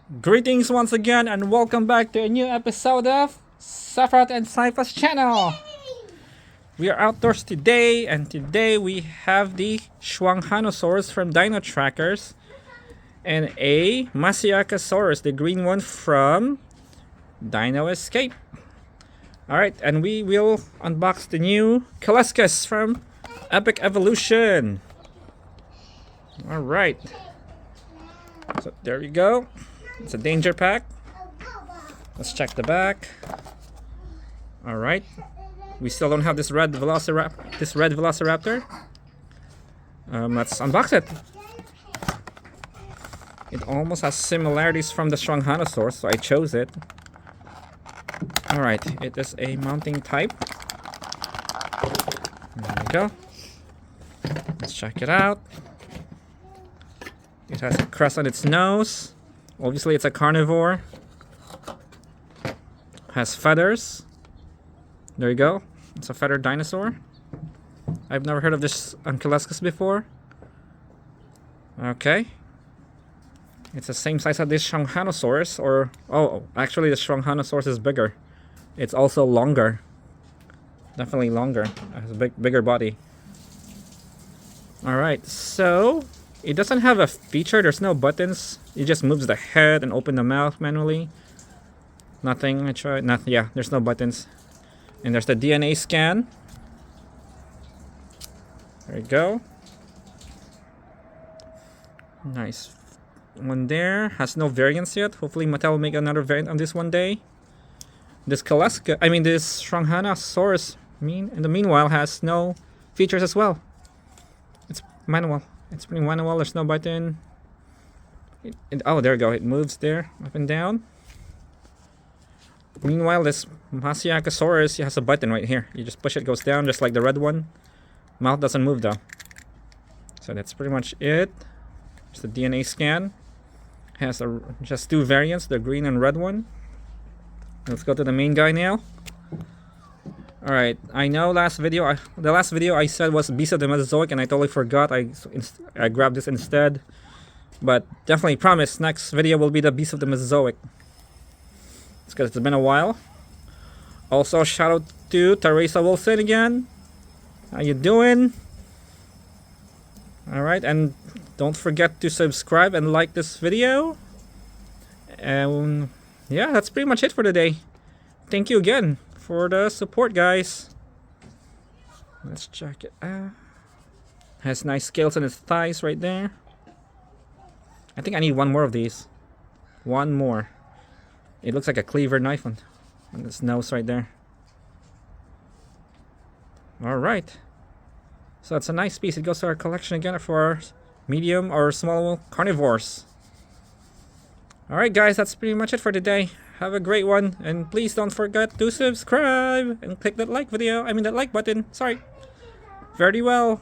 Greetings once again and welcome back to a new episode of Sephiroth and Sypha's channel. We are outdoors today and today we have the Xuanhanosaurus from Dino Trackers and a Masiakasaurus, the green one from Dino Escape. Alright, and we will unbox the new KILESKUS from Epic Evolution. Alright, so there we go. It's a danger pack. Let's check the back. Alright. We still don't have this red velociraptor. Let's unbox it. It almost has similarities from the Xuanhanosaurus, so I chose it. Alright, it is a mounting type. There we go. Let's check it out. It has a crest on its nose. Obviously, it's a carnivore. Has feathers. There you go. It's a feathered dinosaur. I've never heard of this on KILESKUS before. Okay. It's the same size as this Xuanhanosaurus, or actually the Xuanhanosaurus is bigger. It's also longer. Definitely longer. It has a bigger body. All right, so it doesn't have a feature. There's no buttons. It just moves the head and open the mouth manually. Nothing. I tried. Yeah, there's no buttons. And there's the DNA scan. There you go. Nice one there. Has no variants yet. Hopefully Mattel will make another variant on this one day. This this Xuanhanosaurus in the meanwhile has no features as well. It's manual. It's pretty manual. There's no button. Oh, there we go. It moves there, up and down. Meanwhile, this Masiakasaurus has a button right here. You just push it, goes down, just like the red one. Mouth doesn't move though. So that's pretty much it. It's the DNA scan. Has just two variants, the green and red one. Let's go to the main guy now. Alright, I know the last video I said was Beast of the Mesozoic and I totally forgot. I grabbed this instead. But definitely promise next video will be the Beast of the Mesozoic. It's because it's been a while. Also, shout out to Teresa Wilson again. How you doing? Alright, and don't forget to subscribe and like this video. And yeah, that's pretty much it for today. Thank you again for the support, guys. Let's check it out. Has nice scales on its thighs right there. I think I need one more of these. One more. It looks like a cleaver knife on its nose right there. Alright. So it's a nice piece. It goes to our collection again for our medium or small carnivores. Alright guys, that's pretty much it for today. Have a great one, and please don't forget to subscribe and click that like button. Sorry. Very well.